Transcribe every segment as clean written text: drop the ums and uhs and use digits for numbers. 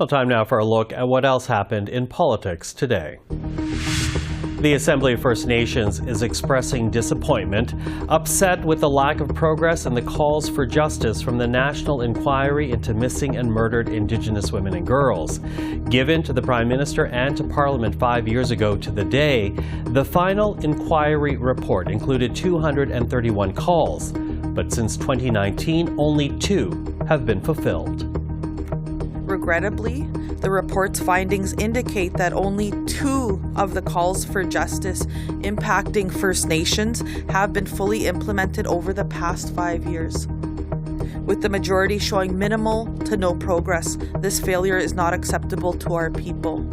Well, time now for a look at what else happened in politics today. The Assembly of First Nations is expressing disappointment, upset with the lack of progress and the calls for justice from the National Inquiry into Missing and Murdered Indigenous Women and Girls. Given to the Prime Minister and to Parliament 5 years ago to the day, the final inquiry report included 231 calls, but since 2019, only 2 have been fulfilled. Regrettably, the report's findings indicate that only 2 of the calls for justice impacting First Nations have been fully implemented over the past 5 years. With the majority showing minimal to no progress, this failure is not acceptable to our people.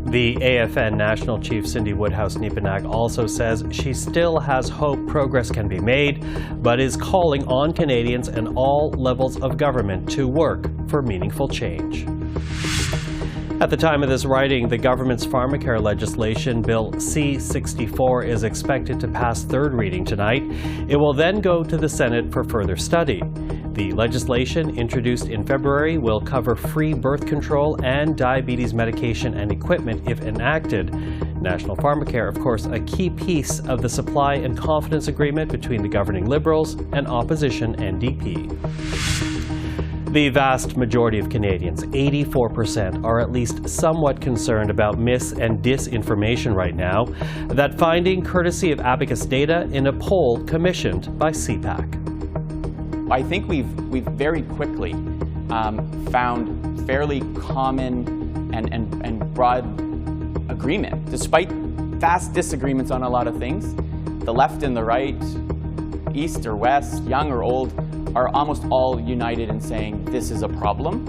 The AFN National Chief Cindy Woodhouse-Neepanak also says she still has hope progress can be made, but is calling on Canadians and all levels of government to work for meaningful change. At the time of this writing, the government's pharmacare legislation, Bill C-64, is expected to pass third reading tonight. It will then go to the Senate for further study. The legislation, introduced in February, will cover free birth control and diabetes medication and equipment if enacted. National Pharmacare, of course, a key piece of the supply and confidence agreement between the governing Liberals and opposition NDP. The vast majority of Canadians, 84%, are at least somewhat concerned about mis- and disinformation right now. That finding courtesy of Abacus data in a poll commissioned by CPAC. I think we've very quickly found fairly common and broad agreement. Despite vast disagreements on a lot of things, the left and the right, east or west, young or old, are almost all united in saying this is a problem.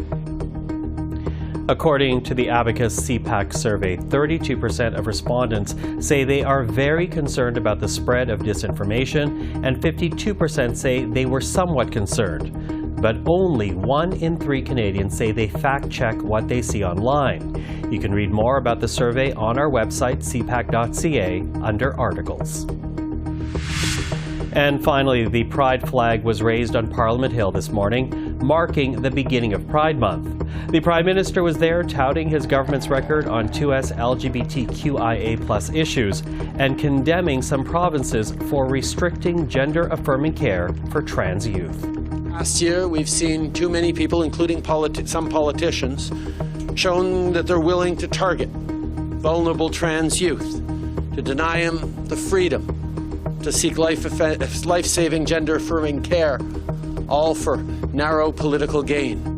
According to the Abacus CPAC survey, 32% of respondents say they are very concerned about the spread of disinformation, and 52% say they were somewhat concerned. But only 1 in 3 Canadians say they fact-check what they see online. You can read more about the survey on our website, cpac.ca, under Articles. And finally, the Pride flag was raised on Parliament Hill this morning, marking the beginning of Pride Month. The Prime Minister was there touting his government's record on 2S LGBTQIA+ issues and condemning some provinces for restricting gender-affirming care for trans youth. Last year, we've seen too many people, including some politicians, shown that they're willing to target vulnerable trans youth, to deny them the freedom to seek life-saving, gender-affirming care, all for narrow political gain.